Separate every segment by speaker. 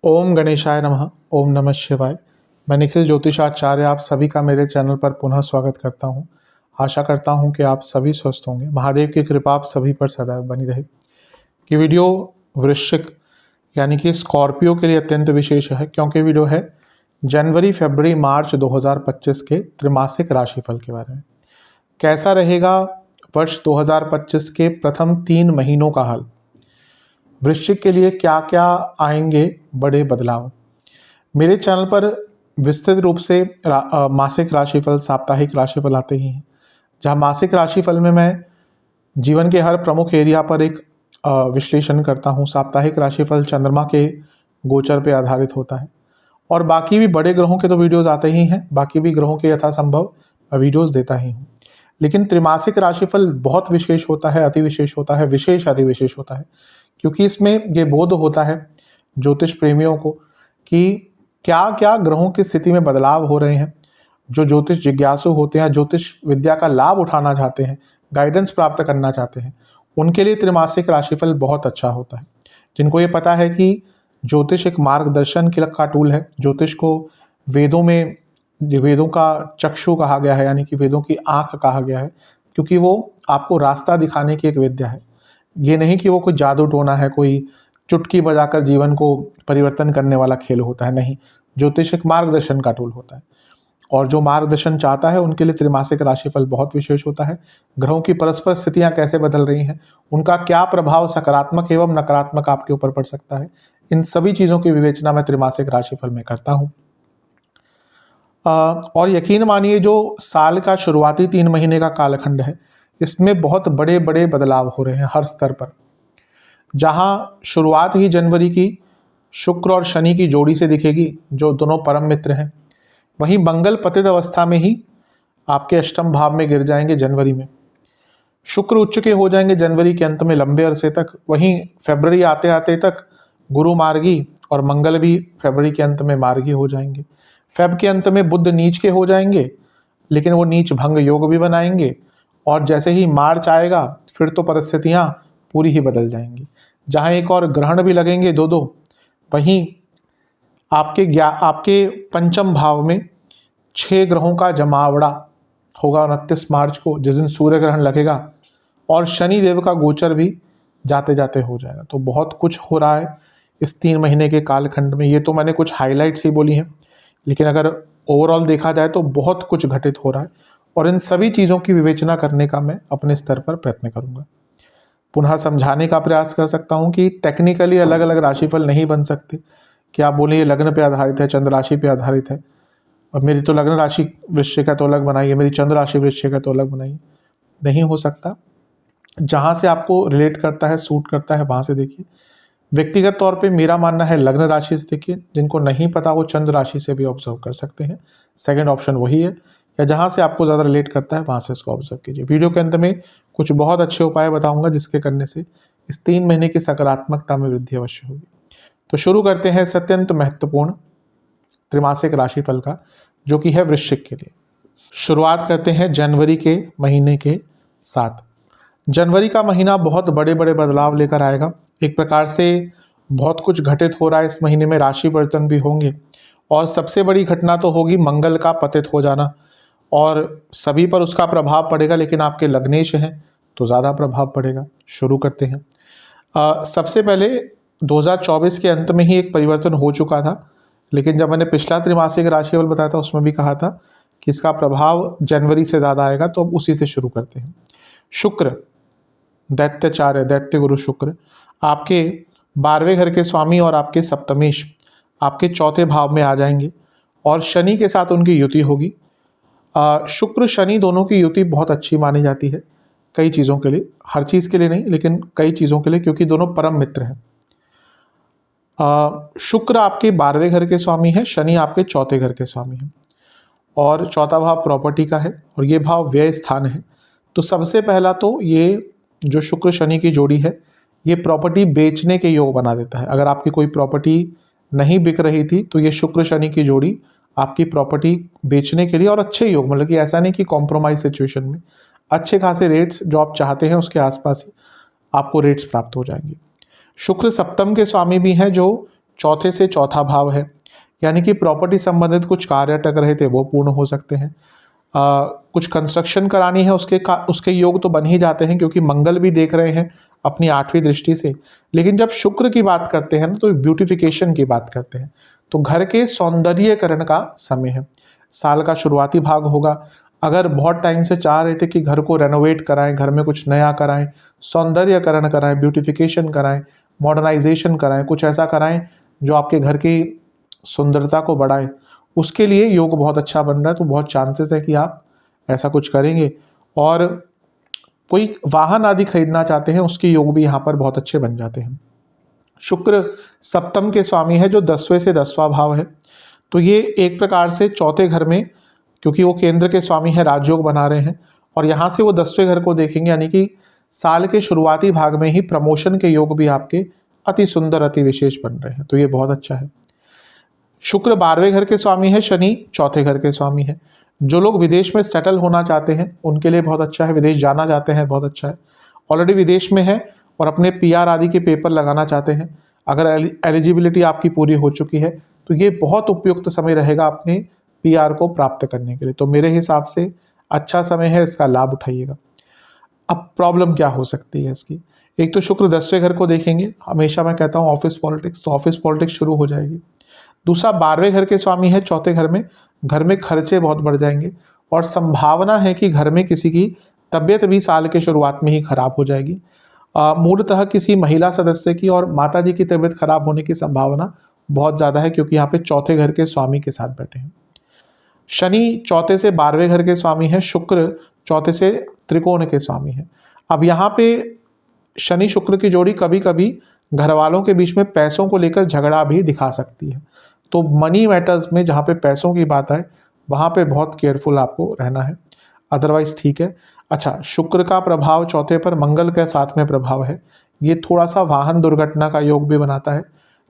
Speaker 1: ओम गणेशाय नमः। ओम नमः शिवाय। मैं निखिल ज्योतिषाचार्य आप सभी का मेरे चैनल पर पुनः स्वागत करता हूं। आशा करता हूं कि आप सभी स्वस्थ होंगे। महादेव की कृपा आप सभी पर सदैव बनी रहे। ये वीडियो वृश्चिक यानी कि स्कॉर्पियो के लिए अत्यंत विशेष है, क्योंकि वीडियो है जनवरी, फरवरी, मार्च 2025 के त्रैमासिक राशिफल के बारे में। कैसा रहेगा वर्ष 2025 के प्रथम 3 महीनों का हाल, वृश्चिक के लिए क्या क्या आएंगे बड़े बदलाव। मेरे चैनल पर विस्तृत रूप से मासिक राशिफल, साप्ताहिक राशिफल आते ही हैं, जहाँ मासिक राशिफल में मैं जीवन के हर प्रमुख एरिया पर एक विश्लेषण करता हूँ। साप्ताहिक राशिफल चंद्रमा के गोचर पे आधारित होता है, और बाकी भी बड़े ग्रहों के तो वीडियोस आते ही हैं, बाकी भी ग्रहों के यथासंभव वीडियोस देता ही हूँ। लेकिन त्रिमासिक राशिफल बहुत विशेष होता है, अति विशेष होता है, विशेष अति विशेष होता है, क्योंकि इसमें ये बोध होता है ज्योतिष प्रेमियों को कि क्या क्या ग्रहों की स्थिति में बदलाव हो रहे हैं। जो ज्योतिष जिज्ञासु होते हैं, ज्योतिष विद्या का लाभ उठाना चाहते हैं, गाइडेंस प्राप्त करना चाहते हैं, उनके लिए त्रिमासिक राशिफल बहुत अच्छा होता है। जिनको ये पता है कि ज्योतिष एक मार्गदर्शन का टूल है, ज्योतिष को वेदों में, वेदों का चक्षु कहा गया है, यानी कि वेदों की आंख कहा गया है, क्योंकि वो आपको रास्ता दिखाने की एक विद्या है। ये नहीं कि वो कोई जादू टोना है, कोई चुटकी बजाकर जीवन को परिवर्तन करने वाला खेल होता है, नहीं। ज्योतिष एक मार्गदर्शन का टूल होता है, और जो मार्गदर्शन चाहता है उनके लिए त्रिमासिक राशिफल बहुत विशेष होता है। ग्रहों की परस्पर स्थितियां कैसे बदल रही हैं, उनका क्या प्रभाव सकारात्मक एवं नकारात्मक आपके ऊपर पड़ सकता है, इन सभी चीज़ों की विवेचना मैं त्रिमासिक राशिफल में करता हूँ। और यकीन मानिए, जो साल का शुरुआती 3 महीने का कालखंड है, इसमें बहुत बड़े बड़े बदलाव हो रहे हैं हर स्तर पर। जहाँ शुरुआत ही जनवरी की शुक्र और शनि की जोड़ी से दिखेगी, जो दोनों परम मित्र हैं, वहीं मंगल पतित अवस्था में ही आपके अष्टम भाव में गिर जाएंगे जनवरी में। शुक्र उच्च के हो जाएंगे जनवरी के अंत में लंबे अरसे तक। वहीं फरवरी आते आते तक गुरु मार्गी और मंगल भी फरवरी के अंत में मार्गी हो जाएंगे। फेब के अंत में बुध नीच के हो जाएंगे, लेकिन वो नीच भंग योग भी बनाएंगे, और जैसे ही मार्च आएगा फिर तो परिस्थितियाँ पूरी ही बदल जाएंगी। जहाँ एक और ग्रहण भी लगेंगे दो, वहीं आपके पंचम भाव में 6 ग्रहों का जमावड़ा होगा 29 मार्च को, जिस दिन सूर्य ग्रहण लगेगा, और शनि देव का गोचर भी जाते जाते हो जाएगा। तो बहुत कुछ हो रहा है इस 3 महीने के कालखंड में। ये तो मैंने कुछ हाईलाइट्स ही बोली हैं, लेकिन अगर ओवरऑल देखा जाए तो बहुत कुछ घटित हो रहा है, और इन सभी चीज़ों की विवेचना करने का मैं अपने स्तर पर प्रयत्न करूंगा। पुनः समझाने का प्रयास कर सकता हूं कि टेक्निकली अलग अलग राशिफल नहीं बन सकते कि आप बोले ये लग्न पे आधारित है, चंद्र राशि पे आधारित है, और मेरी तो लग्न राशि वृश्चिक है तो अलग बनाइए, मेरी चंद्र राशि वृश्चिक है तो अलग बनाइए। नहीं हो सकता। जहाँ से आपको रिलेट करता है, सूट करता है, वहाँ से देखिए। व्यक्तिगत तौर पे मेरा मानना है लग्न राशि से देखिए। जिनको नहीं पता वो चंद्र राशि से भी ऑब्जर्व कर सकते हैं, सेकंड ऑप्शन वही है। या जहाँ से आपको ज़्यादा रिलेट करता है वहाँ से इसको ऑब्जर्व कीजिए। वीडियो के अंत में कुछ बहुत अच्छे उपाय बताऊंगा, जिसके करने से इस 3 महीने की सकारात्मकता में वृद्धि अवश्य होगी। तो शुरू करते हैं इस अत्यंत महत्वपूर्ण त्रिमासिक राशिफल का, जो कि है वृश्चिक के लिए। शुरुआत करते हैं जनवरी के महीने के साथ। जनवरी का महीना बहुत बड़े बड़े बदलाव लेकर आएगा। एक प्रकार से बहुत कुछ घटित हो रहा है इस महीने में, राशि परिवर्तन भी होंगे, और सबसे बड़ी घटना तो होगी मंगल का पतित हो जाना, और सभी पर उसका प्रभाव पड़ेगा, लेकिन आपके लग्नेश हैं तो ज़्यादा प्रभाव पड़ेगा। शुरू करते हैं। सबसे पहले 2024 के अंत में ही एक परिवर्तन हो चुका था, लेकिन जब मैंने पिछला त्रिमासिक राशिफल बताया था उसमें भी कहा था कि इसका प्रभाव जनवरी से ज़्यादा आएगा, तो अब उसी से शुरू करते हैं। शुक्र दैत्याचार्य, दैत्य गुरु शुक्र आपके 12वें घर के स्वामी और आपके सप्तमेश आपके 4थे भाव में आ जाएंगे, और शनि के साथ उनकी युति होगी। शुक्र शनि दोनों की युति बहुत अच्छी मानी जाती है कई चीज़ों के लिए, हर चीज़ के लिए नहीं लेकिन कई चीज़ों के लिए, क्योंकि दोनों परम मित्र हैं। शुक्र आपके 12वें घर के स्वामी है, शनि आपके 4थे घर के स्वामी हैं, और 4था भाव प्रॉपर्टी का है, और ये भाव व्यय स्थान है। तो सबसे पहला तो ये जो शुक्र शनि की जोड़ी है, ये प्रॉपर्टी बेचने के योग बना देता है। अगर आपकी कोई प्रॉपर्टी नहीं बिक रही थी तो ये शुक्र शनि की जोड़ी आपकी प्रॉपर्टी बेचने के लिए, और अच्छे योग, मतलब कि ऐसा नहीं कि कॉम्प्रोमाइज सिचुएशन में, अच्छे खासे रेट्स जो आप चाहते हैं उसके आसपास ही आपको रेट्स प्राप्त हो जाएंगे। शुक्र सप्तम के स्वामी भी हैं, जो चौथे से चौथा भाव है, यानी कि प्रॉपर्टी संबंधित कुछ कार्य अटक रहे थे वो पूर्ण हो सकते हैं। कुछ कंस्ट्रक्शन करानी है उसके योग तो बन ही जाते हैं, क्योंकि मंगल भी देख रहे हैं अपनी 8वीं दृष्टि से। लेकिन जब शुक्र की बात करते हैं ना, तो ब्यूटिफिकेशन की बात करते हैं, तो घर के सौंदर्यीकरण का समय है। साल का शुरुआती भाग होगा। अगर बहुत टाइम से चाह रहे थे कि घर को रेनोवेट कराएं, घर में कुछ नया कराएं, सौंदर्यकरण कराएं, ब्यूटिफिकेशन कराएं, मॉडर्नाइजेशन कराएं, कुछ ऐसा कराएं जो आपके घर की सुंदरता को बढ़ाए, उसके लिए योग बहुत अच्छा बन रहा है। तो बहुत चांसेस है कि आप ऐसा कुछ करेंगे। और कोई वाहन आदि खरीदना चाहते हैं, उसके योग भी यहाँ पर बहुत अच्छे बन जाते हैं। शुक्र सप्तम के स्वामी है, जो 10वें से 10वां भाव है। तो ये एक प्रकार से चौथे घर में, क्योंकि वो केंद्र के स्वामी है, राजयोग बना रहे हैं, और यहाँ से वो 10वें घर को देखेंगे, यानी कि साल के शुरुआती भाग में ही प्रमोशन के योग भी आपके अति सुंदर, अति विशेष बन रहे हैं। तो ये बहुत अच्छा है। शुक्र 12वें घर के स्वामी है, शनि चौथे घर के स्वामी है। जो लोग विदेश में सेटल होना चाहते हैं उनके लिए बहुत अच्छा है, विदेश जाना चाहते हैं बहुत अच्छा है। ऑलरेडी विदेश में है और अपने पीआर आदि के पेपर लगाना चाहते हैं, अगर एलिजिबिलिटी आपकी पूरी हो चुकी है, तो ये बहुत उपयुक्त समय रहेगा अपने पीआर को प्राप्त करने के लिए। तो मेरे हिसाब से अच्छा समय है, इसका लाभ उठाइएगा। अब प्रॉब्लम क्या हो सकती है इसकी? एक तो शुक्र 10वें घर को देखेंगे, हमेशा मैं कहता हूँ ऑफिस पॉलिटिक्स, तो ऑफिस पॉलिटिक्स शुरू हो जाएगी। दूसरा 12वें घर के स्वामी है चौथे घर में खर्चे बहुत बढ़ जाएंगे, और संभावना है कि घर में किसी की तबीयत भी साल के शुरुआत में ही खराब हो जाएगी। मूलतः किसी महिला सदस्य की और माता जी की तबीयत खराब होने की संभावना बहुत ज़्यादा है, क्योंकि यहाँ पे चौथे घर के स्वामी के साथ बैठे हैं। शनि चौथे से 12वें घर के स्वामी है, शुक्र चौथे से त्रिकोण के स्वामी है। अब यहाँ पे शनि शुक्र की जोड़ी कभी कभी घर वालों के बीच में पैसों को लेकर झगड़ा भी दिखा सकती है। तो मनी मैटर्स में जहाँ पे पैसों की बात आए, वहाँ पे बहुत केयरफुल आपको रहना है, अदरवाइज ठीक है। अच्छा, शुक्र का प्रभाव चौथे पर मंगल के साथ में प्रभाव है, ये थोड़ा सा वाहन दुर्घटना का योग भी बनाता है,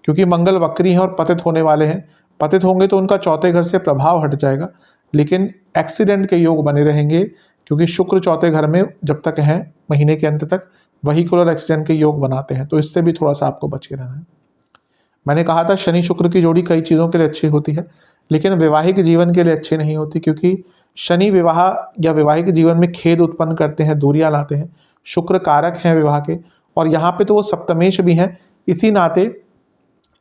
Speaker 1: क्योंकि मंगल वक्री हैं और पतित होने वाले हैं। पतित होंगे तो उनका चौथे घर से प्रभाव हट जाएगा, लेकिन एक्सीडेंट के योग बने रहेंगे, क्योंकि शुक्र चौथे घर में जब तक हैं महीने के अंत तक वहीकुलर एक्सीडेंट के योग बनाते हैं, तो इससे भी थोड़ा सा आपको बच के रहना है। मैंने कहा था शनि शुक्र की जोड़ी कई चीज़ों के लिए अच्छी होती है, लेकिन वैवाहिक जीवन के लिए अच्छी नहीं होती, क्योंकि शनि विवाह या वैवाहिक जीवन में खेद उत्पन्न करते हैं, दूरियां लाते हैं। शुक्र कारक हैं विवाह के, और यहाँ पे तो वो सप्तमेश भी हैं, इसी नाते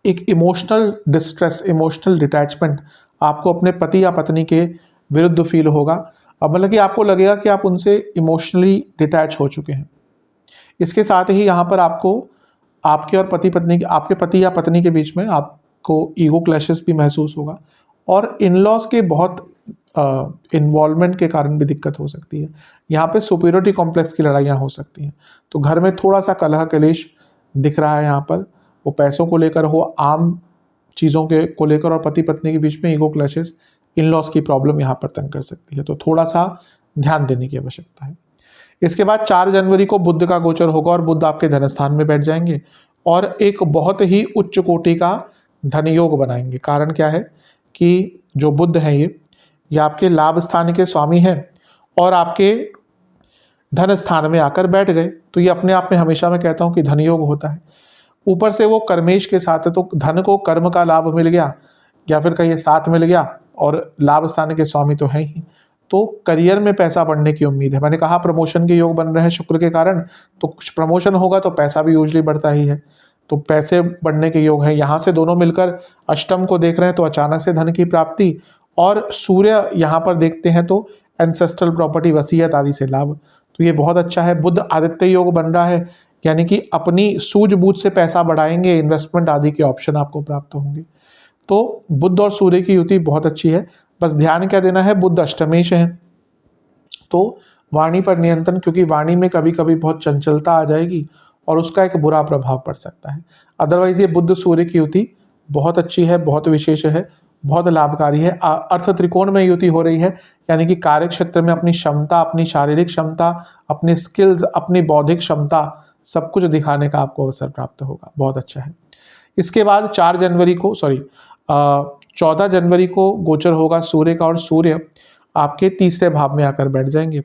Speaker 1: एक इमोशनल डिस्ट्रेस, इमोशनल डिटैचमेंट आपको अपने पति या पत्नी के विरुद्ध फील होगा। अब मतलब कि आपको लगेगा कि आप उनसे इमोशनली डिटैच हो चुके हैं। इसके साथ ही यहाँ पर आपको आपके और आपके पति या पत्नी के बीच में आपको ईगो क्लैशेस भी महसूस होगा, और इन लॉज के बहुत इन्वॉल्वमेंट के कारण भी दिक्कत हो सकती है। यहाँ पे सुपीरियरिटी कॉम्प्लेक्स की लड़ाइयाँ हो सकती हैं। तो घर में थोड़ा सा कलह कलेश दिख रहा है यहाँ पर, वो पैसों को लेकर हो, आम चीज़ों के को लेकर, और पति पत्नी के बीच में ईगो क्लैशेस, इन लॉज की प्रॉब्लम यहाँ पर तंग कर सकती है। तो थोड़ा सा ध्यान देने की आवश्यकता है। इसके बाद 4 जनवरी को बुध का गोचर होगा, और बुध आपके धन स्थान में बैठ जाएंगे और एक बहुत ही उच्च कोटि का धन योग बनाएंगे। कारण क्या है कि जो बुध हैं ये आपके लाभ स्थान के स्वामी हैं और आपके धन स्थान में आकर बैठ गए, तो ये अपने आप में हमेशा मैं कहता हूँ कि धन योग होता है। ऊपर से वो कर्मेश के साथ है, तो धन को कर्म का लाभ मिल गया, या फिर कहीं साथ मिल गया, और लाभ स्थान के स्वामी तो है ही, तो करियर में पैसा बढ़ने की उम्मीद है। मैंने कहा प्रमोशन के योग बन रहे हैं शुक्र के कारण, तो कुछ प्रमोशन होगा तो पैसा भी यूजली बढ़ता ही है, तो पैसे बढ़ने के योग हैं। यहाँ से दोनों मिलकर अष्टम को देख रहे हैं, तो अचानक से धन की प्राप्ति, और सूर्य यहाँ पर देखते हैं तो एंसेस्ट्रल प्रॉपर्टी, वसीयत आदि से लाभ, तो ये बहुत अच्छा है। बुध आदित्य योग बन रहा है, यानी कि अपनी सूझबूझ से पैसा बढ़ाएंगे, इन्वेस्टमेंट आदि के ऑप्शन आपको प्राप्त होंगे। तो बुध और सूर्य की युति बहुत अच्छी है। बस ध्यान क्या देना है, बुध अष्टमेश है, तो वाणी पर नियंत्रण, क्योंकि वाणी में कभी कभी बहुत चंचलता आ जाएगी और उसका एक बुरा प्रभाव पड़ सकता है। अदरवाइज ये बुध सूर्य की युति बहुत अच्छी है, बहुत विशेष है, बहुत लाभकारी है। अर्थ त्रिकोण में युति हो रही है, यानी कि कार्य क्षेत्र में अपनी क्षमता, अपनी शारीरिक क्षमता, अपनी स्किल्स, अपनी बौद्धिक क्षमता, सब कुछ दिखाने का आपको अवसर प्राप्त होगा। बहुत अच्छा है। इसके बाद 14 जनवरी को गोचर होगा सूर्य का, और सूर्य आपके तीसरे भाव में आकर बैठ जाएंगे।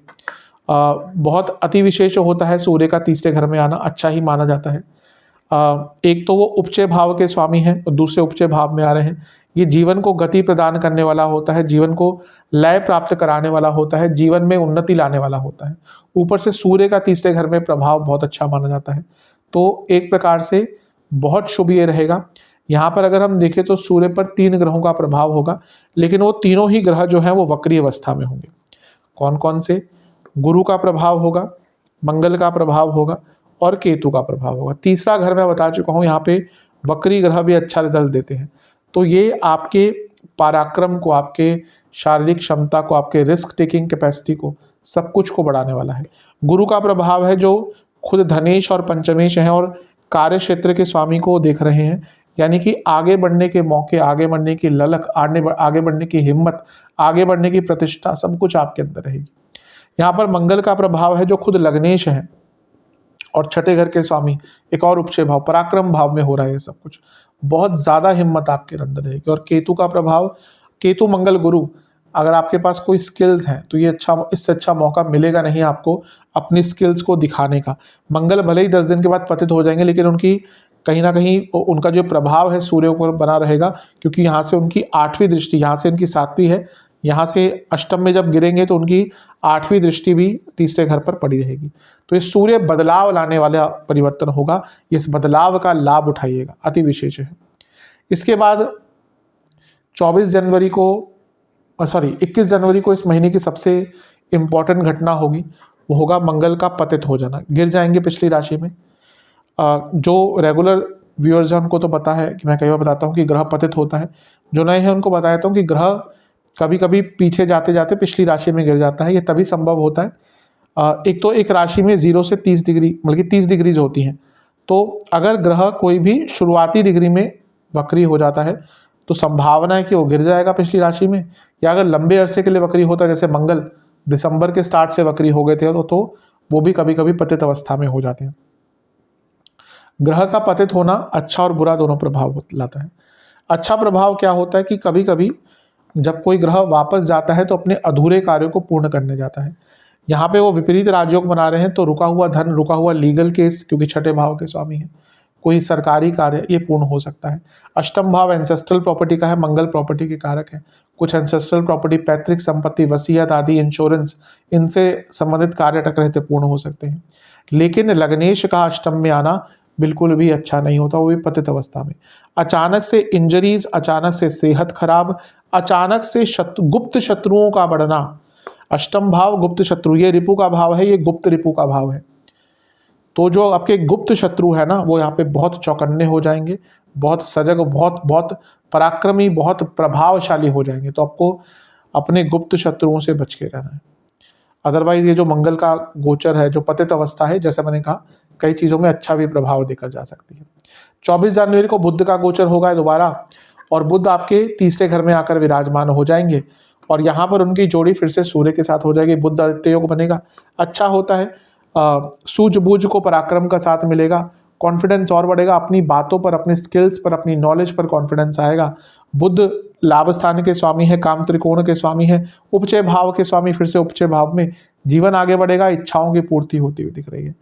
Speaker 1: बहुत अति विशेष होता है सूर्य का तीसरे घर में आना, अच्छा ही माना जाता है। एक तो वो उपचय भाव के स्वामी हैं और दूसरे उपचय भाव में आ रहे हैं। ये जीवन को गति प्रदान करने वाला होता है, जीवन को लय प्राप्त कराने वाला होता है, जीवन में उन्नति लाने वाला होता है। ऊपर से सूर्य का तीसरे घर में प्रभाव बहुत अच्छा माना जाता है, तो एक प्रकार से बहुत शुभ ये रहेगा। यहाँ पर अगर हम देखें तो सूर्य पर 3 ग्रहों का प्रभाव होगा, लेकिन वो तीनों ही ग्रह जो हैं वो वक्री अवस्था में होंगे। कौन कौन से? गुरु का प्रभाव होगा, मंगल का प्रभाव होगा और केतु का प्रभाव होगा। तीसरा घर मैं बता चुका हूँ, यहाँ पे वक्री ग्रह भी अच्छा रिजल्ट देते हैं। तो ये आपके पराक्रम को, आपके शारीरिक क्षमता को, आपके रिस्क टेकिंग कैपेसिटी को, सब कुछ को बढ़ाने वाला है। गुरु का प्रभाव है जो खुद धनेश और पंचमेश हैं और कार्य क्षेत्र के स्वामी को देख रहे हैं, यानी कि आगे बढ़ने के मौके, आगे बढ़ने की ललक, आगे बढ़ने की हिम्मत, आगे बढ़ने की प्रतिष्ठा, सब कुछ आपके अंदर रहेगी। यहाँ पर मंगल का प्रभाव है जो खुद लग्नेश है और छठे घर के स्वामी, एक और उपचय भाव पराक्रम भाव में हो रहा है। ये सब कुछ बहुत ज़्यादा हिम्मत आपके अंदर रहेगी। और केतु का प्रभाव, केतु मंगल गुरु, अगर आपके पास कोई स्किल्स हैं तो ये अच्छा, इससे अच्छा मौका मिलेगा नहीं आपको अपनी स्किल्स को दिखाने का। मंगल भले ही 10 दिन के बाद पतित हो जाएंगे, लेकिन उनकी कहीं ना कहीं उनका जो प्रभाव है सूर्य पर बना रहेगा, क्योंकि यहाँ से उनकी 8वीं दृष्टि, यहाँ से उनकी 7वीं है, यहाँ से अष्टम में जब गिरेंगे तो उनकी 8वीं दृष्टि भी तीसरे घर पर पड़ी रहेगी। तो ये सूर्य बदलाव लाने वाला परिवर्तन होगा, इस बदलाव का लाभ उठाइएगा, अति विशेष है। इसके बाद 21 जनवरी को इस महीने की सबसे इम्पॉर्टेंट घटना होगी, वो होगा मंगल का पतित हो जाना, गिर जाएंगे पिछली राशि में। जो रेगुलर व्यूअर्स हैं उनको तो पता है कि मैं कई बार बताता हूँ कि ग्रह पतित होता है। जो नए हैं उनको बताता हूँ कि ग्रह कभी कभी पीछे जाते जाते पिछली राशि में गिर जाता है। ये तभी संभव होता है, एक तो एक राशि में 0 से 30 डिग्री, बल्कि 30 डिग्रीज होती हैं। तो अगर ग्रह कोई भी शुरुआती डिग्री में वक्री हो जाता है तो संभावना है कि वो गिर जाएगा पिछली राशि में, या अगर लंबे अरसे के लिए वक्री होता है, जैसे मंगल दिसंबर के स्टार्ट से वक्री हो गए थे, तो वो भी कभी कभी पतित अवस्था में हो जाते हैं। ग्रह का पतित होना अच्छा और बुरा दोनों प्रभाव लाता है। अच्छा प्रभाव क्या होता है कि कभी कभी जब कोई ग्रह वापस जाता है तो अपने अधूरे कार्यों को पूर्ण करने जाता है। यहाँ पे वो विपरीत राजयोग बना रहे हैं, तो रुका हुआ धन, रुका हुआ लीगल केस, क्योंकि छठे भाव के स्वामी हैं, कोई सरकारी कार्य, ये पूर्ण हो सकता है। अष्टम भाव एंसेस्ट्रल प्रॉपर्टी का है, मंगल प्रॉपर्टी के कारक है। कुछ एंसेस्ट्रल प्रॉपर्टी, पैतृक संपत्ति, वसीयत आदि, इंश्योरेंस, इनसे संबंधित कार्य अटक रहे थे, पूर्ण हो सकते हैं। लेकिन लग्नेश का अष्टम में आना बिल्कुल भी अच्छा नहीं होता, वो भी पतित अवस्था में। अचानक से इंजरीज, अचानक से सेहत खराब, अचानक से गुप्त शत्रुओं का बढ़ना। अष्टम भाव गुप्त शत्रु, ये रिपु का भाव है, ये गुप्त रिपु का भाव है। तो जो आपके गुप्त शत्रु है ना, वो यहाँ पे बहुत चौकन्ने हो जाएंगे, बहुत सजग, बहुत पराक्रमी, बहुत प्रभावशाली हो जाएंगे। तो आपको अपने गुप्त शत्रुओं से बच के रहना है। अदरवाइज ये जो मंगल का गोचर है, जो पतित अवस्था है, जैसे मैंने कहा, कई चीज़ों में अच्छा भी प्रभाव देकर जा सकती है। 24 जनवरी को बुध का गोचर होगा दोबारा, और बुध आपके तीसरे घर में आकर विराजमान हो जाएंगे, और यहाँ पर उनकी जोड़ी फिर से सूर्य के साथ हो जाएगी, बुध आदित्य योग बनेगा। अच्छा होता है, सूझबूझ को पराक्रम का साथ मिलेगा, कॉन्फिडेंस और बढ़ेगा, अपनी बातों पर, अपनी स्किल्स पर, अपनी नॉलेज पर कॉन्फिडेंस आएगा। बुध लाभ स्थान के स्वामी है, काम त्रिकोण के स्वामी है, उपचय भाव के स्वामी, फिर से उपचय भाव में जीवन आगे बढ़ेगा, इच्छाओं की पूर्ति होती हुई दिख रही है।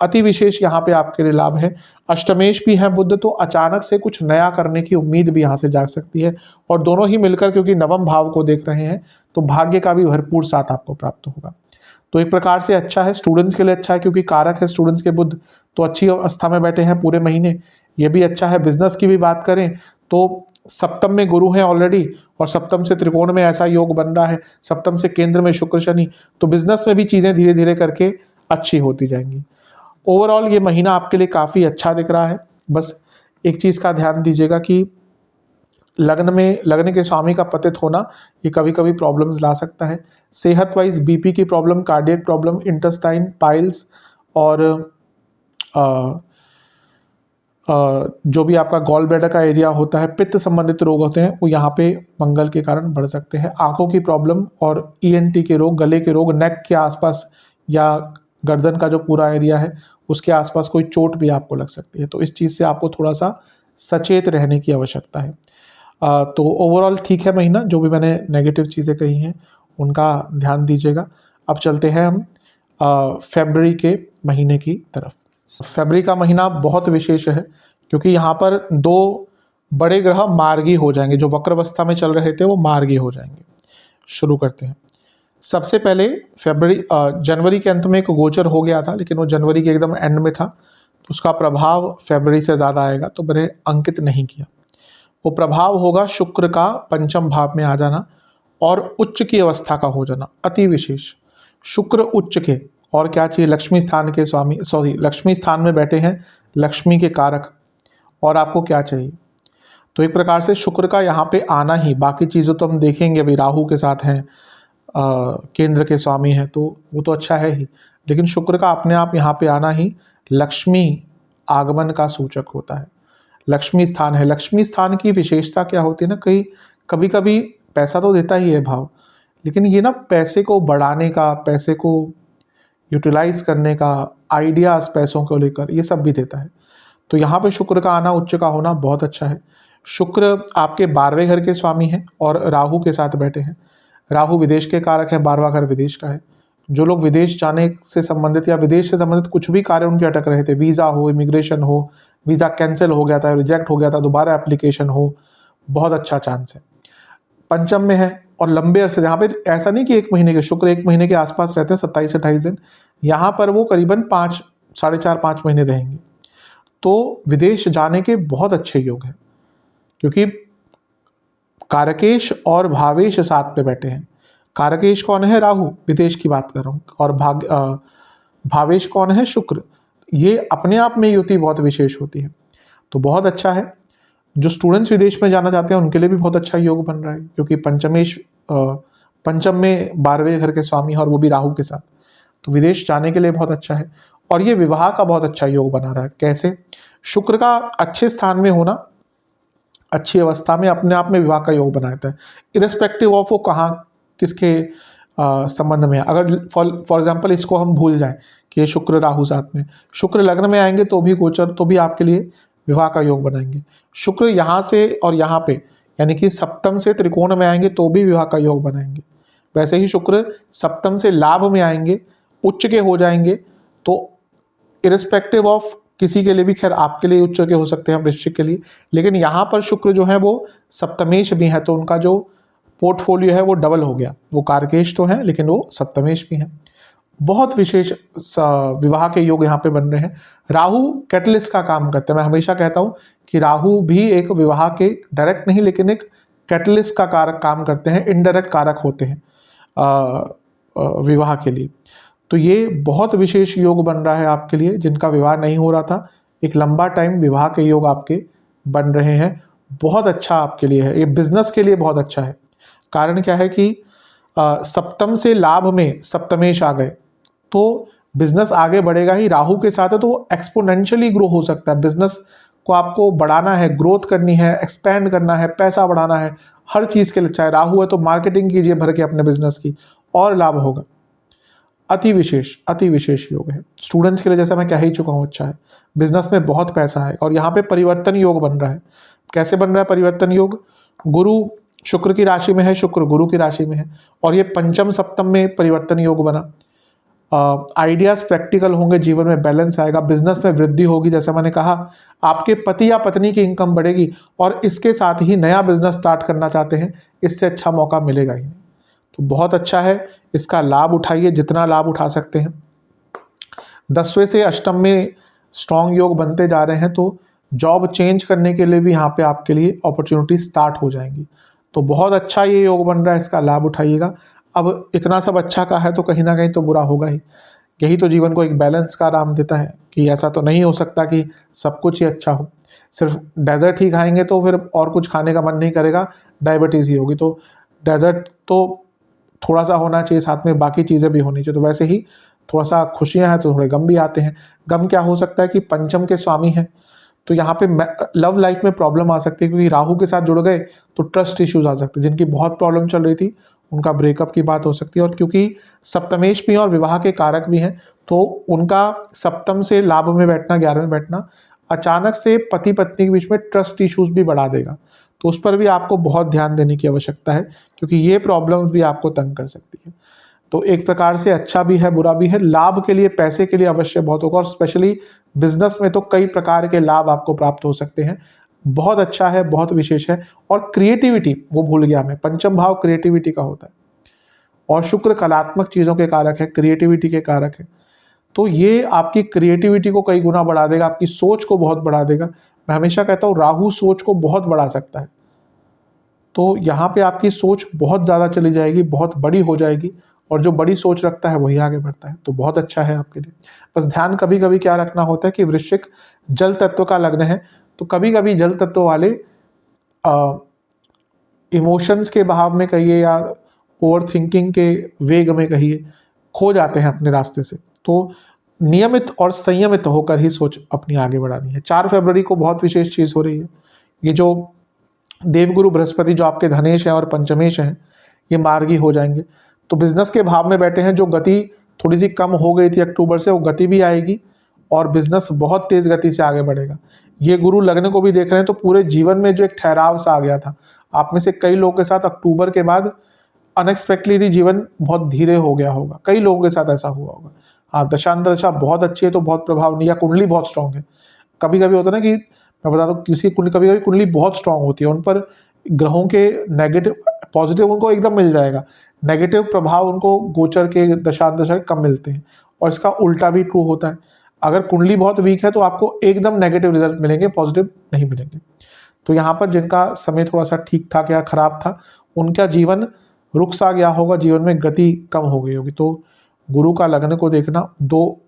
Speaker 1: अति विशेष यहाँ पे आपके लिए लाभ है। अष्टमेश भी है बुध, तो अचानक से कुछ नया करने की उम्मीद भी यहाँ से जाग सकती है, और दोनों ही मिलकर क्योंकि नवम भाव को देख रहे हैं तो भाग्य का भी भरपूर साथ आपको प्राप्त होगा। तो एक प्रकार से अच्छा है, स्टूडेंट्स के लिए अच्छा है, क्योंकि कारक है स्टूडेंट्स के बुध, तो अच्छी अवस्था में बैठे हैं पूरे महीने, ये भी अच्छा है। बिजनेस की भी बात करें तो सप्तम में गुरु है ऑलरेडी, और सप्तम से त्रिकोण में ऐसा योग बन रहा है, सप्तम से केंद्र में शुक्र शनि, तो बिजनेस में भी चीज़ें धीरे धीरे करके अच्छी होती जाएंगी। ओवरऑल ये महीना आपके लिए काफ़ी अच्छा दिख रहा है। बस एक चीज़ का ध्यान दीजिएगा कि लग्न के स्वामी का पतित होना ये कभी कभी प्रॉब्लम्स ला सकता है। सेहत वाइज बीपी की problem, cardiac problem, intestine, piles, और जो भी आपका गॉल ब्लैडर का एरिया होता है, पित्त संबंधित रोग होते हैं, वो यहाँ पे मंगल के कारण बढ़ सकते हैं। आंखों की प्रॉब्लम और ईएनटी के रोग, गले के रोग, नेक के आसपास या गर्दन का जो पूरा एरिया है उसके आसपास कोई चोट भी आपको लग सकती है। तो इस चीज़ से आपको थोड़ा सा सचेत रहने की आवश्यकता है। तो ओवरऑल ठीक है महीना, जो भी मैंने नेगेटिव चीज़ें कही हैं उनका ध्यान दीजिएगा। अब चलते हैं हम फरवरी के महीने की तरफ। फरवरी का महीना बहुत विशेष है क्योंकि यहाँ पर 2 बड़े ग्रह मार्गी हो जाएंगे, जो वक्रावस्था में चल रहे थे वो मार्गी हो जाएंगे। शुरू करते हैं। सबसे पहले जनवरी के अंत में एक गोचर हो गया था, लेकिन वो जनवरी के एकदम एंड में था, तो उसका प्रभाव फरवरी से ज़्यादा आएगा, तो मैंने अंकित नहीं किया। वो प्रभाव होगा शुक्र का पंचम भाव में आ जाना और उच्च की अवस्था का हो जाना, अति विशेष। शुक्र उच्च के, और क्या चाहिए, लक्ष्मी स्थान के स्वामी, लक्ष्मी स्थान में बैठे हैं, लक्ष्मी के कारक, और आपको क्या चाहिए। तो एक प्रकार से शुक्र का यहाँ पे आना ही, बाकी चीज़ों तो हम देखेंगे, अभी राहु के साथ हैं, केंद्र के स्वामी हैं, तो वो तो अच्छा है ही, लेकिन शुक्र का अपने आप यहाँ पे आना ही लक्ष्मी आगमन का सूचक होता है। लक्ष्मी स्थान है। लक्ष्मी स्थान की विशेषता क्या होती है ना, कभी कभी पैसा तो देता ही है भाव, लेकिन ये ना पैसे को बढ़ाने का, पैसे को यूटिलाइज करने का, आइडियाज़ पैसों को लेकर, ये सब भी देता है। तो यहाँ पे शुक्र का आना, उच्च का होना बहुत अच्छा है। शुक्र आपके 12वें घर के स्वामी हैं और राहु के साथ बैठे हैं। राहु विदेश के कारक है, 12वां घर विदेश का है। जो लोग विदेश जाने से संबंधित या विदेश से संबंधित कुछ भी कार्य उनके अटक रहे थे, वीज़ा हो, इमिग्रेशन हो, वीज़ा कैंसिल हो गया था, रिजेक्ट हो गया था, दोबारा एप्लीकेशन हो, बहुत अच्छा चांस है। पंचम में है और लंबे अरसे, यहाँ पे ऐसा नहीं कि 1 महीने के, शुक्र 1 महीने के आसपास रहते हैं, 27 से 28 दिन, यहाँ पर वो करीबन 5, 4.5 महीने रहेंगे। तो विदेश जाने के बहुत अच्छे योग हैं, क्योंकि कारकेश और भावेश साथ पे बैठे हैं। कारकेश कौन है, राहु, विदेश की बात कर रहा हूँ, और भावेश कौन है, शुक्र। ये अपने आप में युति बहुत विशेष होती है, तो बहुत अच्छा है। जो स्टूडेंट्स विदेश में जाना चाहते हैं उनके लिए भी बहुत अच्छा योग बन रहा है, क्योंकि पंचम में 12वें घर के स्वामी है और वो भी राहु के साथ, तो विदेश जाने के लिए बहुत अच्छा है। और ये विवाह का बहुत अच्छा योग बना रहा है। कैसे, शुक्र का अच्छे स्थान में होना, अच्छी अवस्था में अपने आप में विवाह का योग बनाता है, इरेस्पेक्टिव ऑफ वो कहाँ किसके संबंध में है। अगर फॉर एग्जाम्पल इसको हम भूल जाएं कि ये शुक्र राहु साथ में, शुक्र लग्न में आएंगे तो भी गोचर, तो भी आपके लिए विवाह का योग बनाएंगे। शुक्र यहाँ से और यहाँ पे, यानी कि सप्तम से त्रिकोण में आएंगे तो भी विवाह का योग बनाएंगे। वैसे ही शुक्र सप्तम से लाभ में आएंगे, उच्च के हो जाएंगे, तो इरेस्पेक्टिव ऑफ किसी के लिए भी, खैर आपके लिए उच्च के हो सकते हैं, वृश्चिक के लिए, लेकिन यहाँ पर शुक्र जो है वो सप्तमेश भी है, तो उनका जो पोर्टफोलियो है वो डबल हो गया। वो कारकेश तो है लेकिन वो सप्तमेश भी है। बहुत विशेष विवाह के योग यहाँ पे बन रहे हैं। राहु कैटलिस्ट का काम करते हैं। मैं हमेशा कहता हूँ कि राहु भी एक विवाह के, डायरेक्ट नहीं लेकिन एक कैटलिस्ट का कारक काम करते हैं, इनडायरेक्ट कारक होते हैं विवाह के लिए। तो ये बहुत विशेष योग बन रहा है आपके लिए, जिनका विवाह नहीं हो रहा था, एक लंबा टाइम विवाह के योग आपके बन रहे हैं। बहुत अच्छा आपके लिए है, ये बिजनेस के लिए बहुत अच्छा है। कारण क्या है कि सप्तम से लाभ में सप्तमेश आ गए, तो बिजनेस आगे बढ़ेगा ही। राहु के साथ है तो वो एक्सपोनेंशियली ग्रो हो सकता है। बिजनेस को आपको बढ़ाना है, ग्रोथ करनी है, एक्सपैंड करना है, पैसा बढ़ाना है, हर चीज़ के लिए। चाहे राहु है तो मार्केटिंग कीजिए भर के अपने बिजनेस की, और लाभ होगा। अति विशेष योग है स्टूडेंट्स के लिए, जैसा मैं कह ही चुका हूँ, अच्छा है। बिजनेस में बहुत पैसा है। और यहाँ पे परिवर्तन योग बन रहा है। कैसे बन रहा है परिवर्तन योग, गुरु शुक्र की राशि में है, शुक्र गुरु की राशि में है, और ये पंचम सप्तम में परिवर्तन योग बना। आइडियाज़ प्रैक्टिकल होंगे, जीवन में बैलेंस आएगा, बिजनेस में वृद्धि होगी। जैसे मैंने कहा, आपके पति या पत्नी की इनकम बढ़ेगी, और इसके साथ ही नया बिजनेस स्टार्ट करना चाहते हैं, इससे अच्छा मौका मिलेगा ही नहीं। तो बहुत अच्छा है, इसका लाभ उठाइए जितना लाभ उठा सकते हैं। 10वें से अष्टम में स्ट्रॉन्ग योग बनते जा रहे हैं, तो जॉब चेंज करने के लिए भी यहाँ पे आपके लिए अपॉर्चुनिटी स्टार्ट हो जाएंगी। तो बहुत अच्छा ये योग बन रहा है, इसका लाभ उठाइएगा। अब इतना सब अच्छा का है तो कहीं ना कहीं तो बुरा होगा ही। यही तो जीवन को एक बैलेंस का आराम देता है, कि ऐसा तो नहीं हो सकता कि सब कुछ ही अच्छा हो। सिर्फ डेजर्ट ही खाएंगे तो फिर और कुछ खाने का मन नहीं करेगा, डायबिटीज़ ही होगी। तो डेजर्ट तो थोड़ा सा होना चाहिए, साथ में बाकी चीज़ें भी होनी चाहिए। तो वैसे ही थोड़ा सा खुशियाँ हैं तो थोड़े गम भी आते हैं। गम क्या हो सकता है कि पंचम के स्वामी हैं, तो यहाँ पे लव लाइफ में प्रॉब्लम आ सकती है, क्योंकि राहु के साथ जुड़ गए तो ट्रस्ट इश्यूज आ सकते हैं। जिनकी बहुत प्रॉब्लम चल रही थी उनका ब्रेकअप की बात हो सकती है। और क्योंकि सप्तमेश भी हैं और विवाह के कारक भी हैं, तो उनका सप्तम से लाभ में बैठना, 11वें में बैठना अचानक से पति पत्नी के बीच में ट्रस्ट इश्यूज भी बढ़ा देगा। तो उस पर भी आपको बहुत ध्यान देने की आवश्यकता है, क्योंकि ये प्रॉब्लम भी आपको तंग कर सकती है। तो एक प्रकार से अच्छा भी है बुरा भी है। लाभ के लिए, पैसे के लिए अवश्य बहुत होगा, और स्पेशली बिजनेस में तो कई प्रकार के लाभ आपको प्राप्त हो सकते हैं। बहुत अच्छा है, बहुत विशेष है। और क्रिएटिविटी, वो भूल गया मैं, पंचम भाव क्रिएटिविटी का होता है और शुक्र कलात्मक चीज़ों के कारक है, क्रिएटिविटी के कारक है। तो ये आपकी क्रिएटिविटी को कई गुना बढ़ा देगा, आपकी सोच को बहुत बढ़ा देगा। मैं हमेशा कहता हूँ राहु सोच को बहुत बढ़ा सकता है, तो यहाँ पे आपकी सोच बहुत ज़्यादा चली जाएगी, बहुत बड़ी हो जाएगी, और जो बड़ी सोच रखता है वही आगे बढ़ता है, तो बहुत अच्छा है आपके लिए। बस ध्यान कभी कभी क्या रखना होता है कि वृश्चिक जल तत्व का लग्न है, तो कभी कभी जल तत्व वाले इमोशंस के बहाव में कहिए या ओवर थिंकिंग के वेग में कहिए, खो जाते हैं अपने रास्ते से। तो नियमित और संयमित होकर ही सोच अपनी आगे बढ़ानी है। 4 फरवरी को बहुत विशेष चीज़ हो रही है। ये जो देवगुरु बृहस्पति जो आपके धनेश हैं और पंचमेश हैं, ये मार्गी हो जाएंगे, तो बिजनेस के भाव में बैठे हैं। जो गति थोड़ी सी कम हो गई थी अक्टूबर से, वो गति भी आएगी और बिजनेस बहुत तेज गति से आगे बढ़ेगा। ये गुरु लग्न को भी देख रहे हैं, तो पूरे जीवन में जो एक ठहराव सा आ गया था आप में से कई लोगों के साथ, अक्टूबर के बाद अनएक्सपेक्टेडली जीवन बहुत धीरे हो गया होगा। कई लोगों के साथ ऐसा हुआ होगा। हाँ, दशांतर दशा बहुत अच्छी है तो बहुत प्रभाव नहीं, या कुंडली बहुत स्ट्रांग है। कभी कभी होता है ना कि मैं बता दूं, किसी कुंडली, कभी कभी कुंडली बहुत स्ट्रांग होती है, उन पर ग्रहों के नेगेटिव पॉजिटिव उनको एकदम मिल जाएगा, नेगेटिव प्रभाव उनको गोचर के दशांतर के कम मिलते हैं। और इसका उल्टा भी ट्रू होता है। अगर कुंडली बहुत वीक है तो आपको एकदम नेगेटिव रिजल्ट मिलेंगे, पॉजिटिव नहीं मिलेंगे। तो यहाँ पर जिनका समय थोड़ा सा ठीक ठाक या खराब था, उनका जीवन रुक सा गया होगा, जीवन में गति कम हो गई होगी। तो गुरु का लग्न को देखना, 2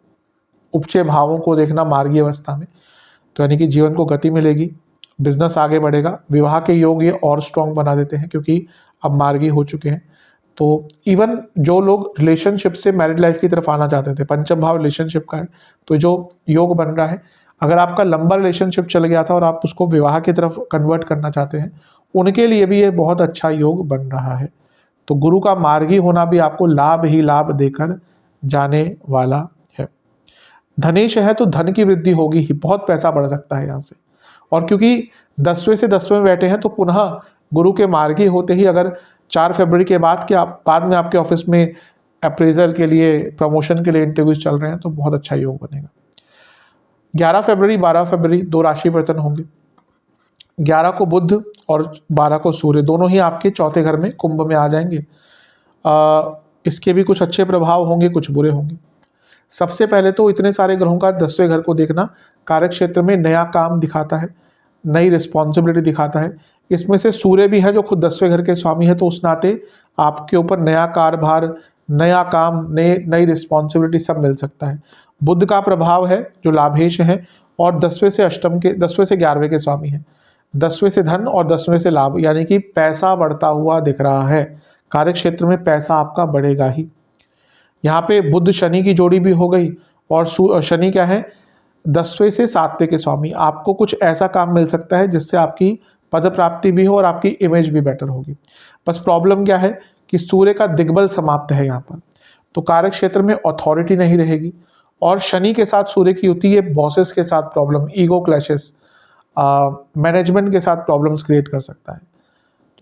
Speaker 1: उपचय भावों को देखना मार्गी अवस्था में, तो यानी कि जीवन को गति मिलेगी, बिजनेस आगे बढ़ेगा। विवाह के योग ये और स्ट्रांग बना देते हैं क्योंकि अब मार्गी हो चुके हैं। तो इवन जो लोग रिलेशनशिप से मैरिड लाइफ की तरफ आना चाहते थे, पंचम भाव रिलेशनशिप का है, तो जो योग बन रहा है, अगर आपका लंबा रिलेशनशिप चल गया था और आप उसको विवाह की तरफ कन्वर्ट करना चाहते हैं, उनके लिए भी ये बहुत अच्छा योग बन रहा है। तो गुरु का मार्गी होना भी आपको लाभ ही लाभ देकर जाने वाला है। धनेश है तो धन की वृद्धि होगी ही, बहुत पैसा बढ़ सकता है यहाँ से। और क्योंकि 10वें से 10वें में बैठे हैं, तो पुनः गुरु के मार्गी होते ही अगर 4 फरवरी के बाद बाद में आपके ऑफिस में अप्रेजल के लिए, प्रमोशन के लिए इंटरव्यूज चल रहे हैं, तो बहुत अच्छा योग बनेगा। 11 फरवरी 12 फरवरी 2 राशि परिवर्तन होंगे। 11 को बुध और 12 को सूर्य, दोनों ही आपके चौथे घर में कुंभ में आ जाएंगे। इसके भी कुछ अच्छे प्रभाव होंगे, कुछ बुरे होंगे। सबसे पहले तो इतने सारे ग्रहों का 10वें घर को देखना कार्य क्षेत्र में नया काम दिखाता है, नई रिस्पॉन्सिबिलिटी दिखाता है। इसमें से सूर्य भी है जो खुद 10वें घर के स्वामी है, तो उस नाते आपके ऊपर नया कार्यभार, नया काम, नई रिस्पॉन्सिबिलिटी सब मिल सकता है। बुध का प्रभाव है जो लाभेश है, और 10वें से 11वें के स्वामी है। 10वें से धन और 10वें से लाभ, यानी कि पैसा बढ़ता हुआ दिख रहा है। कार्य क्षेत्र में पैसा आपका बढ़ेगा ही। यहाँ पे बुध शनि की जोड़ी भी हो गई, और शनि क्या है, 10वें से 7वें के स्वामी। आपको कुछ ऐसा काम मिल सकता है जिससे आपकी पद प्राप्ति भी हो और आपकी इमेज भी बेटर होगी। बस प्रॉब्लम क्या है कि सूर्य का दिग्बल समाप्त है यहाँ पर, तो कार्य क्षेत्र में अथॉरिटी नहीं रहेगी। और शनि के साथ सूर्य की युति, ये बॉसेस के साथ प्रॉब्लम, ईगो क्लैशेस, मैनेजमेंट के साथ प्रॉब्लम्स क्रिएट कर सकता है,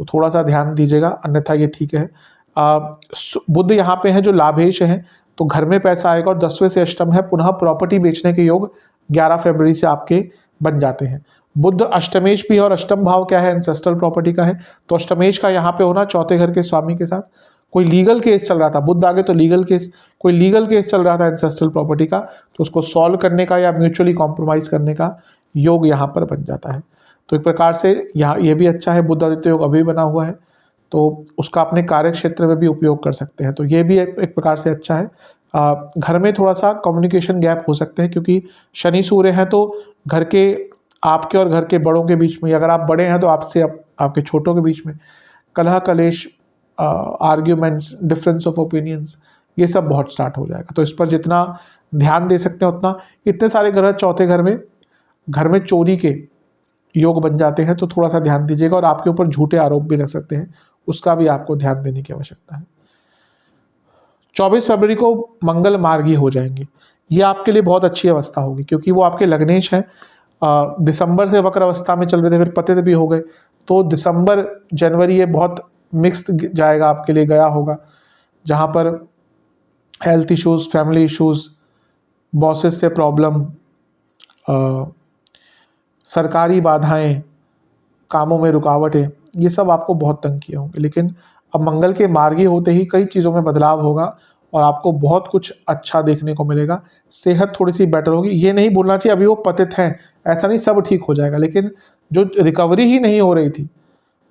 Speaker 1: तो थोड़ा सा ध्यान दीजिएगा, अन्यथा ये ठीक है। बुध यहाँ पे है जो लाभेश है, तो घर में पैसा आएगा, और 10वें से अष्टम है, पुनः प्रॉपर्टी बेचने के योग 11 फरवरी से आपके बन जाते हैं। बुध अष्टमेश भी है, और अष्टम भाव क्या है, एंसेस्ट्रल प्रॉपर्टी का है, तो अष्टमेश का यहाँ पे होना चौथे घर के स्वामी के साथ। कोई लीगल केस चल रहा था, बुध आगे तो लीगल केस, कोई लीगल केस चल रहा था एंसेस्ट्रल प्रॉपर्टी का, तो उसको सॉल्व करने का या म्यूचुअली कॉम्प्रोमाइज करने का योग यहाँ पर बन जाता है। तो एक प्रकार से यहाँ ये भी अच्छा है, बुध आदित्य योग अभी बना हुआ है, तो उसका अपने कार्य क्षेत्र में भी उपयोग कर सकते हैं, तो ये भी एक प्रकार से अच्छा है। घर में थोड़ा सा कम्युनिकेशन गैप हो सकते हैं, क्योंकि शनि सूर्य है, तो घर के, आपके और घर के बड़ों के बीच में, अगर आप बड़े हैं तो आपसे आपके छोटों के बीच में कलह कलेश, आर्ग्यूमेंट्स, डिफरेंस ऑफ ओपिनियंस, ये सब बहुत स्टार्ट हो जाएगा। तो इस पर जितना ध्यान दे सकते हैं उतना। इतने सारे ग्रह चौथे घर में चोरी के योग बन जाते हैं, तो थोड़ा सा ध्यान दीजिएगा, और आपके ऊपर झूठे आरोप भी लग सकते हैं, उसका भी आपको ध्यान देने की आवश्यकता है। 24 फरवरी को मंगल मार्गी हो जाएंगे, ये आपके लिए बहुत अच्छी अवस्था होगी, क्योंकि वो आपके लग्नेश हैं। दिसंबर से वक्र अवस्था में चल रहे थे, फिर पतित भी हो गए, तो दिसंबर जनवरी ये बहुत मिक्स्ड जाएगा आपके लिए, गया होगा, जहाँ पर health issues, family issues, bosses से प्रॉब्लम, सरकारी बाधाएं, कामों में रुकावटें, ये सब आपको बहुत तंग किए होंगे। लेकिन अब मंगल के मार्गी होते ही कई चीज़ों में बदलाव होगा और आपको बहुत कुछ अच्छा देखने को मिलेगा। सेहत थोड़ी सी बेटर होगी। ये नहीं बोलना चाहिए अभी वो पतित हैं, ऐसा नहीं, सब ठीक हो जाएगा। लेकिन जो रिकवरी ही नहीं हो रही थी,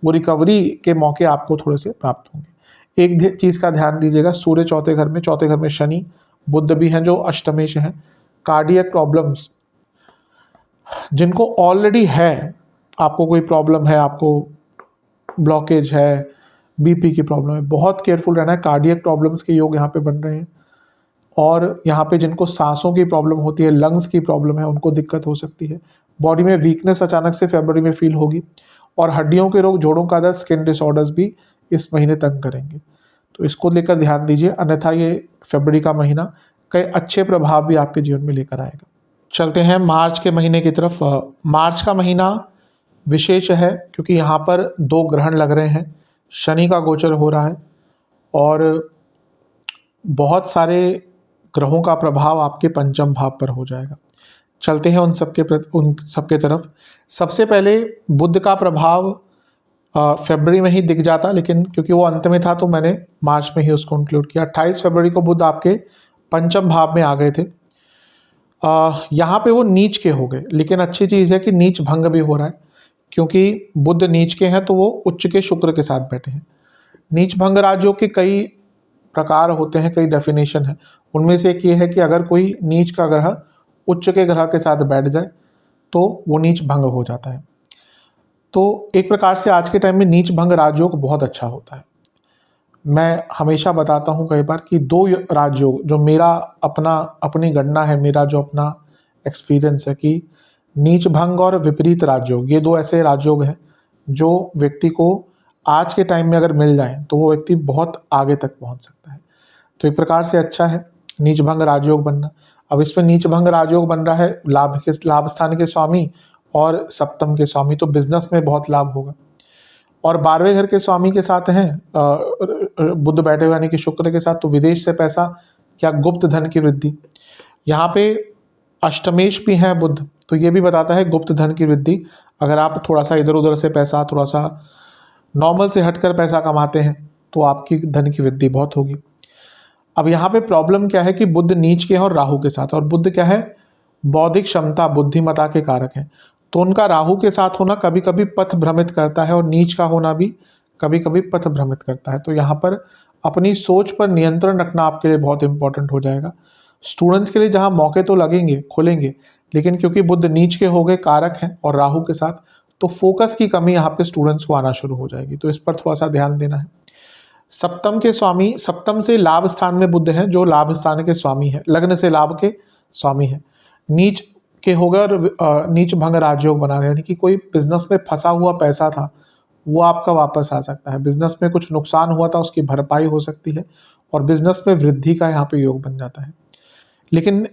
Speaker 1: वो रिकवरी के मौके आपको थोड़े से प्राप्त होंगे। एक चीज़ का ध्यान दीजिएगा, सूर्य चौथे घर में शनि, बुध भी हैं जो अष्टमेश हैं। कार्डियक प्रॉब्लम्स जिनको ऑलरेडी है, आपको कोई प्रॉब्लम है, आपको ब्लॉकेज है, बीपी की प्रॉब्लम है, बहुत केयरफुल रहना है। कार्डियक प्रॉब्लम्स के योग यहाँ पे बन रहे हैं। और यहाँ पे जिनको सांसों की प्रॉब्लम होती है, लंग्स की प्रॉब्लम है, उनको दिक्कत हो सकती है। बॉडी में वीकनेस अचानक से फरवरी में फील होगी। और हड्डियों के रोग, जोड़ों का दर्द, स्किन डिसऑर्डर्स भी इस महीने तंग करेंगे, तो इसको लेकर ध्यान दीजिए। अन्यथा ये फरवरी का महीना कई अच्छे प्रभाव भी आपके जीवन में लेकर आएगा। चलते हैं मार्च के महीने की तरफ। मार्च का महीना विशेष है क्योंकि यहाँ पर 2 ग्रहण लग रहे हैं, शनि का गोचर हो रहा है और बहुत सारे ग्रहों का प्रभाव आपके पंचम भाव पर हो जाएगा। चलते हैं उन सबके तरफ। सबसे पहले बुध का प्रभाव फरवरी में ही दिख जाता, लेकिन क्योंकि वो अंत में था तो मैंने मार्च में ही उसको इंक्लूड किया। 28 फरवरी को बुध आपके पंचम भाव में आ गए थे। यहाँ पे वो नीच के हो गए, लेकिन अच्छी चीज़ है कि नीच भंग भी हो रहा है, क्योंकि बुध नीच के हैं तो वो उच्च के शुक्र के साथ बैठे हैं। नीच भंग राजयोग के कई प्रकार होते हैं, कई डेफिनेशन है। उनमें से एक ये है कि अगर कोई नीच का ग्रह उच्च के ग्रह के साथ बैठ जाए तो वो नीच भंग हो जाता है। तो एक प्रकार से आज के टाइम में नीच भंग राजयोग बहुत अच्छा होता है। मैं हमेशा बताता हूँ कई बार कि 2 राजयोग जो मेरा अपनी गणना है, मेरा जो अपना एक्सपीरियंस है कि नीच भंग और विपरीत राजयोग, ये 2 ऐसे राजयोग हैं जो व्यक्ति को आज के टाइम में अगर मिल जाए तो वो व्यक्ति बहुत आगे तक पहुँच सकता है। तो एक प्रकार से अच्छा है नीच भंग राजयोग बनना। अब इसमें नीच भंग राजयोग बन रहा है लाभ स्थान के स्वामी और सप्तम के स्वामी, तो बिजनेस में बहुत लाभ होगा। और 12वें घर के स्वामी के साथ हैं बुध बैठे हुए यानी कि शुक्र के साथ, तो विदेश से पैसा या गुप्त धन की वृद्धि। यहाँ पे अष्टमेश भी है बुध, तो ये भी बताता है गुप्त धन की वृद्धि। अगर आप थोड़ा सा इधर उधर से पैसा, थोड़ा सा नॉर्मल से हटकर पैसा कमाते हैं तो आपकी धन की वृद्धि बहुत होगी। अब यहाँ पे प्रॉब्लम क्या है कि बुध नीच के है और राहु के साथ, और बुध क्या है, बौद्धिक क्षमता, बुद्धिमता के कारक हैं। तो उनका राहु के साथ होना कभी कभी पथ भ्रमित करता है और नीच का होना भी कभी कभी पथ भ्रमित करता है। तो यहाँ पर अपनी सोच पर नियंत्रण रखना आपके लिए बहुत इंपॉर्टेंट हो जाएगा। स्टूडेंट्स के लिए जहाँ मौके तो लगेंगे, खुलेंगे, लेकिन क्योंकि बुध नीच के हो गए, कारक हैं और राहु के साथ, तो फोकस की कमी यहाँ पे स्टूडेंट्स को आना शुरू हो जाएगी। तो इस पर थोड़ा सा ध्यान देना है। सप्तम के स्वामी, सप्तम से लाभ स्थान में बुध हैं जो लाभ स्थान के स्वामी है, लग्न से लाभ के स्वामी है। नीच के होगा और नीच भंग राजयोग बना रहे, यानी कि कोई बिजनेस में फंसा हुआ पैसा था वो आपका वापस आ सकता है। बिजनेस में कुछ नुकसान हुआ था उसकी भरपाई हो सकती है और बिजनेस में वृद्धि का यहाँ पे योग बन जाता है। लेकिन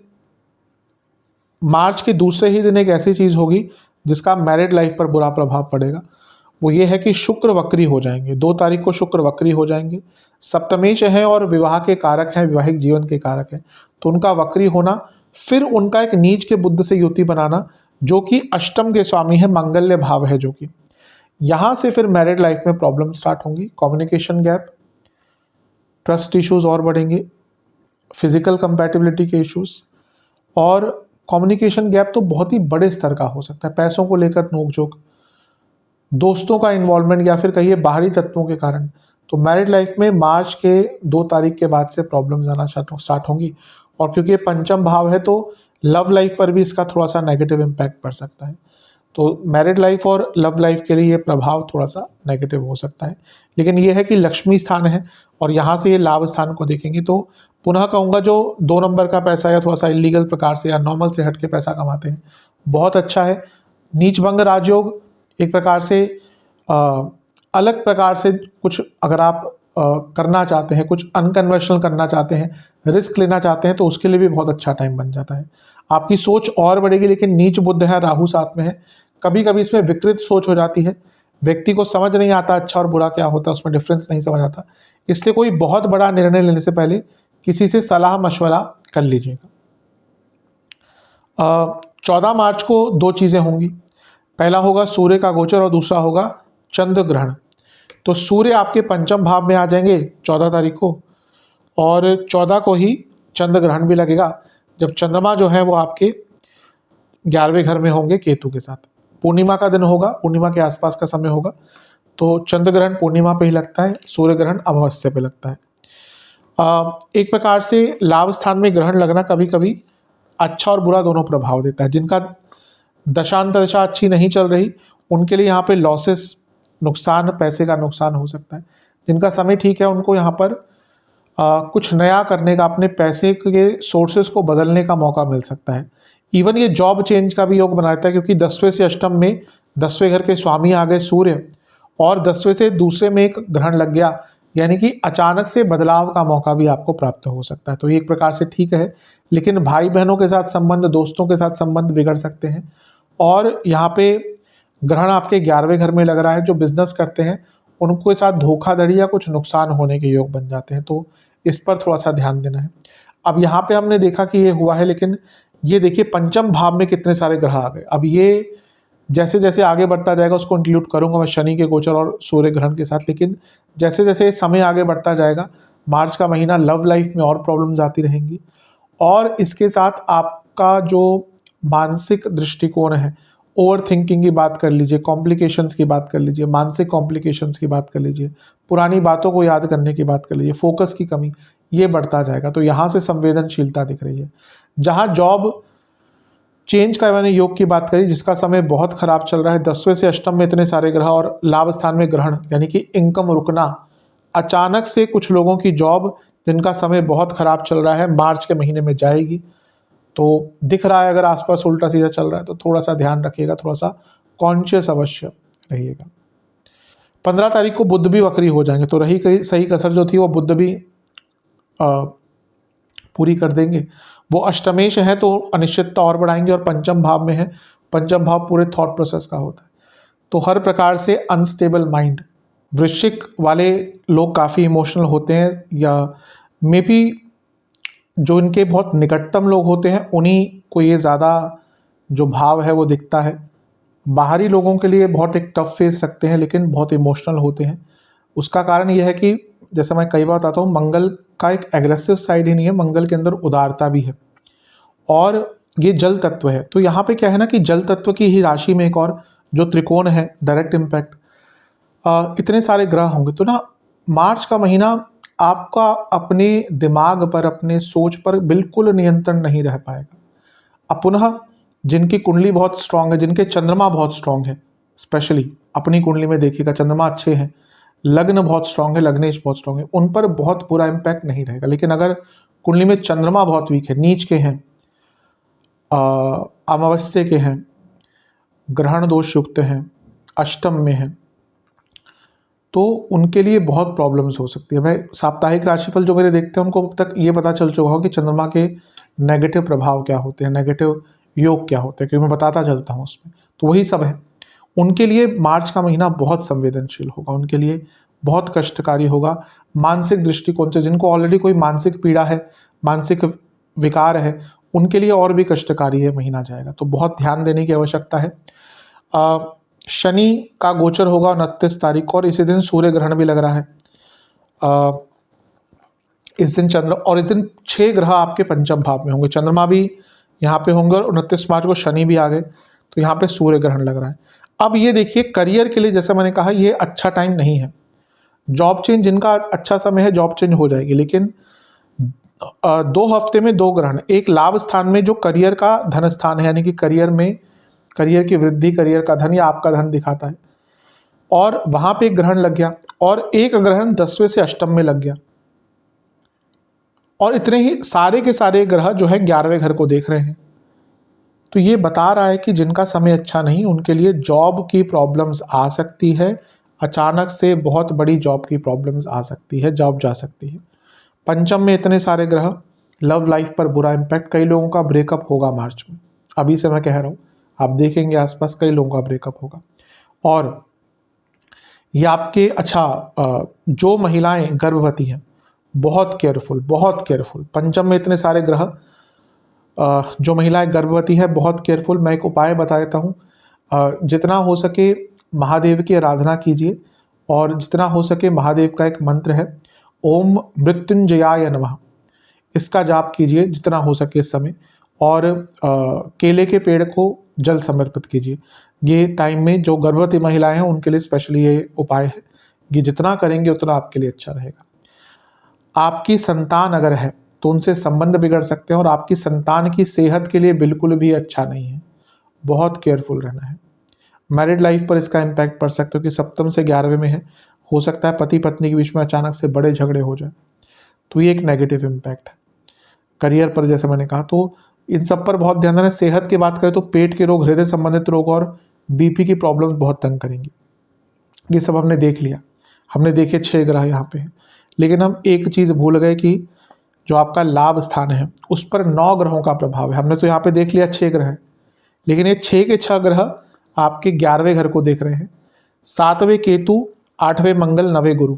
Speaker 1: मार्च के दूसरे ही दिन एक ऐसी चीज़ होगी जिसका मैरिड लाइफ पर बुरा प्रभाव पड़ेगा। वो ये है कि शुक्र वक्री हो जाएंगे। 2 तारीख को शुक्र वक्री हो जाएंगे। सप्तमेश है और विवाह के कारक हैं, वैवाहिक जीवन के कारक हैं, तो उनका वक्री होना, फिर उनका एक नीच के बुध से युति बनाना जो कि अष्टम के स्वामी है, मंगल्य भाव है, जो कि यहाँ से फिर मैरिड लाइफ में प्रॉब्लम स्टार्ट होंगी। कम्युनिकेशन गैप, ट्रस्ट इश्यूज और बढ़ेंगे, फिजिकल कंपैटिबिलिटी के इश्यूज, और कम्युनिकेशन गैप तो बहुत ही बड़े स्तर का हो सकता है। पैसों को लेकर नोकझोंक, दोस्तों का इन्वॉल्वमेंट, या फिर कहिए बाहरी तत्वों के कारण। तो मैरिड लाइफ में मार्च के 2 तारीख के बाद से प्रॉब्लम्स आना स्टार्ट होंगी। और क्योंकि ये पंचम भाव है तो लव लाइफ पर भी इसका थोड़ा सा नेगेटिव इम्पैक्ट पड़ सकता है। तो मैरिड लाइफ और लव लाइफ के लिए ये प्रभाव थोड़ा सा नेगेटिव हो सकता है। लेकिन ये है कि लक्ष्मी स्थान है और यहाँ से ये लाभ स्थान को देखेंगे तो पुनः कहूँगा जो 2 नंबर का पैसा या थोड़ा सा इलीगल प्रकार से या नॉर्मल से हट के पैसा कमाते हैं, बहुत अच्छा है। नीच भंग राजयोग एक प्रकार से अलग प्रकार से कुछ अगर आप करना चाहते हैं, कुछ अनकन्वेंशनल करना चाहते हैं, रिस्क लेना चाहते हैं, तो उसके लिए भी बहुत अच्छा टाइम बन जाता है। आपकी सोच और बढ़ेगी। लेकिन नीच बुध है, राहु साथ में है, कभी कभी इसमें विकृत सोच हो जाती है। व्यक्ति को समझ नहीं आता अच्छा और बुरा क्या होता है, उसमें डिफरेंस नहीं समझ आता। इसलिए कोई बहुत बड़ा निर्णय लेने से पहले किसी से सलाह मशवरा कर लीजिएगा। 14 मार्च को 2 चीज़ें होंगी। पहला होगा सूर्य का गोचर और दूसरा होगा चंद्र ग्रहण। तो सूर्य आपके पंचम भाव में आ जाएंगे 14 तारीख को, और 14 को ही चंद्र ग्रहण भी लगेगा, जब चंद्रमा जो है वो आपके 11वें घर में होंगे केतु के साथ। पूर्णिमा का दिन होगा, पूर्णिमा के आसपास का समय होगा, तो चंद्र ग्रहण पूर्णिमा पे ही लगता है, सूर्य ग्रहण अमावस्या पे लगता है। एक प्रकार से लाभ स्थान में ग्रहण लगना कभी कभी अच्छा और बुरा दोनों प्रभाव देता है। जिनका दशांतदशा अच्छी नहीं चल रही उनके लिए यहाँ पे लॉसेस, नुकसान, पैसे का नुकसान हो सकता है। जिनका समय ठीक है उनको यहाँ पर कुछ नया करने का, अपने पैसे के सोर्सेज को बदलने का मौका मिल सकता है। इवन ये जॉब चेंज का भी योग बनाता है, क्योंकि 10वें से अष्टम में 10वें घर के स्वामी आ गए सूर्य, और 10वें से दूसरे में एक ग्रहण लग गया, यानी कि अचानक से बदलाव का मौका भी आपको प्राप्त हो सकता है। तो ये एक प्रकार से ठीक है, लेकिन भाई बहनों के साथ संबंध, दोस्तों के साथ संबंध बिगड़ सकते हैं। और यहाँ पे ग्रहण आपके 11वें घर में लग रहा है, जो बिजनेस करते हैं उनके साथ धोखाधड़ी या कुछ नुकसान होने के योग बन जाते हैं, तो इस पर थोड़ा सा ध्यान देना है। अब यहाँ पे हमने देखा कि ये हुआ है, लेकिन ये देखिए पंचम भाव में कितने सारे ग्रह आ गए। अब ये जैसे जैसे आगे बढ़ता जाएगा उसको इंक्लूड करूंगा मैं शनि के गोचर और सूर्य ग्रहण के साथ, लेकिन जैसे जैसे समय आगे बढ़ता जाएगा, मार्च का महीना लव लाइफ में और प्रॉब्लम्स आती रहेंगी, और इसके साथ आपका जो मानसिक दृष्टिकोण है, ओवर थिंकिंग की बात कर लीजिए, कॉम्प्लिकेशंस की बात कर लीजिए, मानसिक कॉम्प्लिकेशंस की बात कर लीजिए, पुरानी बातों को याद करने की बात कर लीजिए, फोकस की कमी, ये बढ़ता जाएगा। तो यहाँ से संवेदनशीलता दिख रही है। जहाँ जॉब चेंज का मैंने योग की बात करी, जिसका समय बहुत खराब चल रहा है, 10वें से अष्टम में इतने सारे ग्रह और लाभ स्थान में ग्रहण, यानी कि इनकम रुकना, अचानक से कुछ लोगों की जॉब जिनका समय बहुत खराब चल रहा है मार्च के महीने में जाएगी, तो दिख रहा है। अगर आसपास उल्टा सीधा चल रहा है तो थोड़ा सा ध्यान रखिएगा, थोड़ा सा कॉन्शियस अवश्य रहिएगा। 15 तारीख को बुध भी वक्री हो जाएंगे, तो रही कहीं सही कसर जो थी वो बुध भी पूरी कर देंगे। वो अष्टमेश है तो अनिश्चितता और बढ़ाएंगे, और पंचम भाव में है, पंचम भाव पूरे थॉट प्रोसेस का होता है, तो हर प्रकार से अनस्टेबल माइंड। वृश्चिक वाले लोग काफ़ी इमोशनल होते हैं, या मे बी जो इनके बहुत निकटतम लोग होते हैं उन्हीं को ये ज़्यादा जो भाव है वो दिखता है। बाहरी लोगों के लिए बहुत एक टफ फेस रखते हैं, लेकिन बहुत इमोशनल होते हैं। उसका कारण यह है कि जैसे मैं कई बार बताता हूँ, मंगल का एक एग्रेसिव साइड ही नहीं है, मंगल के अंदर उदारता भी है, और ये जल तत्व है। तो यहाँ पे क्या है ना कि जल तत्व की ही राशि में एक और जो त्रिकोण है, डायरेक्ट इम्पैक्ट, इतने सारे ग्रह होंगे, तो ना मार्च का महीना आपका अपने दिमाग पर, अपने सोच पर बिल्कुल नियंत्रण नहीं रह पाएगा। अब पुनः जिनकी कुंडली बहुत स्ट्रांग है, जिनके चंद्रमा बहुत स्ट्रांग है, स्पेशली अपनी कुंडली में देखिएगा चंद्रमा अच्छे हैं, लग्न बहुत स्ट्रांग है, लग्नेश बहुत स्ट्रांग है, उन पर बहुत बुरा इम्पैक्ट नहीं रहेगा। लेकिन अगर कुंडली में चंद्रमा बहुत वीक है, नीच के हैं, अमावस्या के हैं, ग्रहण दोष युक्त हैं, अष्टम में हैं, तो उनके लिए बहुत प्रॉब्लम्स हो सकती है। मैं साप्ताहिक राशिफल जो मेरे देखते हैं उनको अब तक ये पता चल चुका हो कि चंद्रमा के नेगेटिव प्रभाव क्या होते हैं, नेगेटिव योग क्या होते हैं, क्योंकि मैं बताता चलता हूँ उसमें, तो वही सब है। उनके लिए मार्च का महीना बहुत संवेदनशील होगा, उनके लिए बहुत कष्टकारी होगा मानसिक दृष्टिकोण से। जिनको ऑलरेडी कोई मानसिक पीड़ा है, मानसिक विकार है, उनके लिए और भी कष्टकारी है महीना जाएगा, तो बहुत ध्यान देने की आवश्यकता है। शनि का गोचर होगा 29 तारीख को, और इसी दिन सूर्य ग्रहण भी लग रहा है। इस दिन चंद्र, और इस दिन 6 ग्रह आपके पंचम भाव में होंगे, चंद्रमा भी यहाँ पे होंगे, और 29 मार्च को शनि भी आ गए, तो यहाँ पे सूर्य ग्रहण लग रहा है। अब ये देखिए करियर के लिए, जैसे मैंने कहा, ये अच्छा टाइम नहीं है। जॉब चेंज, जिनका अच्छा समय है जॉब चेंज हो जाएगी, लेकिन 2 हफ्ते में 2 ग्रहण, एक लाभ स्थान में जो करियर का धन स्थान है, यानी कि करियर में, करियर की वृद्धि, करियर का धन या आपका धन दिखाता है, और वहां पे एक ग्रहण लग गया, और एक ग्रहण 10वें से अष्टम में लग गया, और इतने ही सारे के सारे ग्रह जो है 11वें घर को देख रहे हैं। तो ये बता रहा है कि जिनका समय अच्छा नहीं, उनके लिए जॉब की प्रॉब्लम्स आ सकती है, अचानक से बहुत बड़ी जॉब की प्रॉब्लम्स आ सकती है, जॉब जा सकती है। पंचम में इतने सारे ग्रह, लव लाइफ पर बुरा इम्पैक्ट, कई लोगों का ब्रेकअप होगा मार्च में, अभी से मैं कह रहा हूँ, आप देखेंगे आसपास कई लोगों का ब्रेकअप होगा। और ये आपके, अच्छा, जो महिलाएं गर्भवती हैं बहुत केयरफुल, बहुत केयरफुल। पंचम में इतने सारे ग्रह, जो महिलाएं गर्भवती है बहुत केयरफुल। मैं एक उपाय बता देता हूँ, जितना हो सके महादेव की आराधना कीजिए, और जितना हो सके महादेव का एक मंत्र है ओम मृत्युंजयाय नमः, इसका जाप कीजिए जितना हो सके इस समय। और केले के पेड़ को जल समर्पित कीजिए। ये टाइम में जो गर्भवती महिलाएं हैं उनके लिए स्पेशली ये उपाय है, ये जितना करेंगे उतना आपके लिए अच्छा रहेगा। आपकी संतान अगर है तो उनसे संबंध बिगड़ सकते हैं, और आपकी संतान की सेहत के लिए बिल्कुल भी अच्छा नहीं है, बहुत केयरफुल रहना है। मैरिड लाइफ पर इसका इम्पैक्ट पड़ सकता है कि सप्तम से 11वें में है, हो सकता है पति पत्नी के बीच में अचानक से बड़े झगड़े हो जाए, तो ये एक नेगेटिव इम्पैक्ट है। करियर पर जैसे मैंने कहा, तो इन सब पर बहुत ध्यान देना। सेहत की बात करें तो पेट के रोग, हृदय संबंधित रोग और बीपी की प्रॉब्लम्स बहुत तंग करेंगी। ये सब हमने देख लिया, हमने देखे 6 ग्रह यहाँ पे हैं, लेकिन हम एक चीज़ भूल गए कि जो आपका लाभ स्थान है उस पर 9 ग्रहों का प्रभाव है। हमने तो यहाँ पे देख लिया 6 ग्रह हैं, लेकिन ये 6 के 6 ग्रह आपके 11वें घर को देख रहे हैं। 7वें केतु, 8वें मंगल, 9वें गुरु,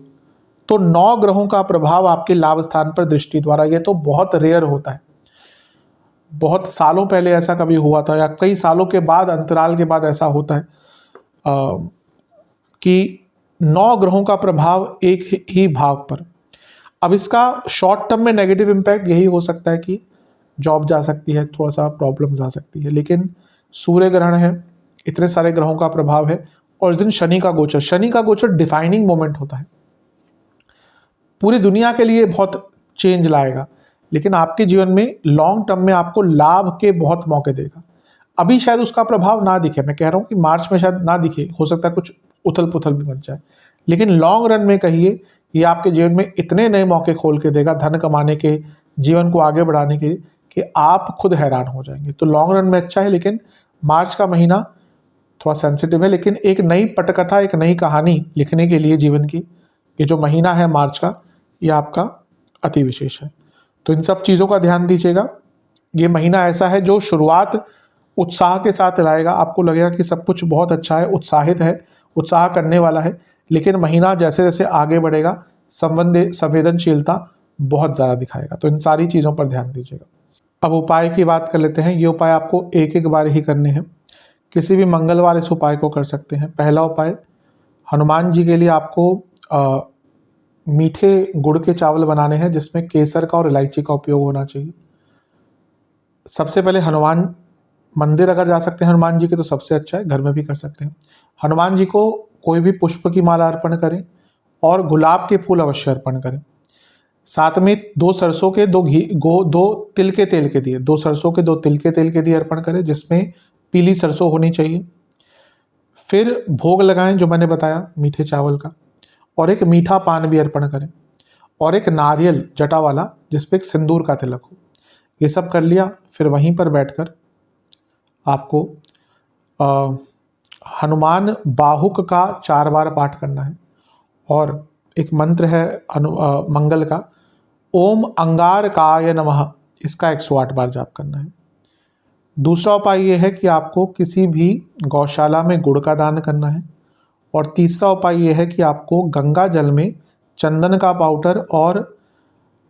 Speaker 1: तो 9 ग्रहों का प्रभाव आपके लाभ स्थान पर दृष्टि द्वारा। ये तो बहुत रेयर होता है, बहुत सालों पहले ऐसा कभी हुआ था, या कई सालों के बाद, अंतराल के बाद ऐसा होता है कि 9 ग्रहों का प्रभाव एक ही भाव पर। अब इसका शॉर्ट टर्म में नेगेटिव इम्पैक्ट यही हो सकता है कि जॉब जा सकती है, थोड़ा सा प्रॉब्लम्स आ सकती है, लेकिन सूर्य ग्रहण है, इतने सारे ग्रहों का प्रभाव है, और इस दिन शनि का गोचर डिफाइनिंग मोमेंट होता है, पूरी दुनिया के लिए बहुत चेंज लाएगा, लेकिन आपके जीवन में लॉन्ग टर्म में आपको लाभ के बहुत मौके देगा। अभी शायद उसका प्रभाव ना दिखे, मैं कह रहा हूँ कि मार्च में शायद ना दिखे, हो सकता है कुछ उथल पुथल भी मच जाए, लेकिन लॉन्ग रन में कहिए ये आपके जीवन में इतने नए मौके खोल के देगा धन कमाने के, जीवन को आगे बढ़ाने के, कि आप खुद हैरान हो जाएंगे। तो लॉन्ग रन में अच्छा है, लेकिन मार्च का महीना थोड़ा सेंसिटिव है, लेकिन एक नई पटकथा, एक नई कहानी लिखने के लिए जीवन की, ये जो महीना है मार्च का, ये आपका अति विशेष है। तो इन सब चीज़ों का ध्यान दीजिएगा। ये महीना ऐसा है जो शुरुआत उत्साह के साथ लाएगा, आपको लगेगा कि सब कुछ बहुत अच्छा है, उत्साहित है, उत्साह करने वाला है, लेकिन महीना जैसे जैसे आगे बढ़ेगा संवेदनशीलता बहुत ज़्यादा दिखाएगा। तो इन सारी चीज़ों पर ध्यान दीजिएगा। अब उपाय की बात कर लेते हैं। ये उपाय आपको एक एक बार ही करने हैं, किसी भी मंगलवार इस उपाय को कर सकते हैं। पहला उपाय, हनुमान जी के लिए आपको मीठे गुड़ के चावल बनाने हैं, जिसमें केसर का और इलायची का उपयोग होना चाहिए। सबसे पहले हनुमान मंदिर अगर जा सकते हैं हनुमान जी के तो सबसे अच्छा है, घर में भी कर सकते हैं। हनुमान जी को कोई भी पुष्प की माला अर्पण करें, और गुलाब के फूल अवश्य अर्पण करें। साथ में 2 सरसों के 2 तिल के तेल के दिए, 2 सरसों के 2 तिल के तेल के दिए अर्पण करें, जिसमें पीली सरसों होनी चाहिए। फिर भोग लगाएं जो मैंने बताया मीठे चावल का, और एक मीठा पान भी अर्पण करें, और एक नारियल जटा वाला जिसपे एक सिंदूर का तिलक हो। ये सब कर लिया, फिर वहीं पर बैठकर आपको हनुमान बाहुक का 4 बार पाठ करना है, और एक मंत्र है मंगल का, ओम अंगारकाय नमः, इसका 108 बार जाप करना है। दूसरा उपाय ये है कि आपको किसी भी गौशाला में गुड़ का दान करना है, और तीसरा उपाय ये है कि आपको गंगा जल में चंदन का पाउडर और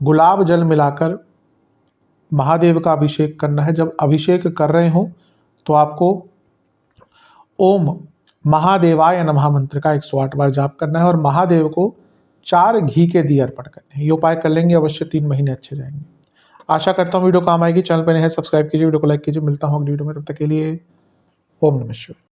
Speaker 1: गुलाब जल मिलाकर महादेव का अभिषेक करना है। जब अभिषेक कर रहे हो तो आपको ओम महादेवाय नमः मंत्र का 108 बार जाप करना है, और महादेव को 4 घी के दिए अर्पण करने हैं। ये उपाय कर लेंगे, अवश्य 3 महीने अच्छे जाएंगे। आशा करता हूँ वीडियो काम आएगी। चैनल पर नए हैं सब्सक्राइब कीजिए, वीडियो को लाइक कीजिए। मिलता हूँ अगली वीडियो में, तब तक के लिए ओम नमः शिवाय।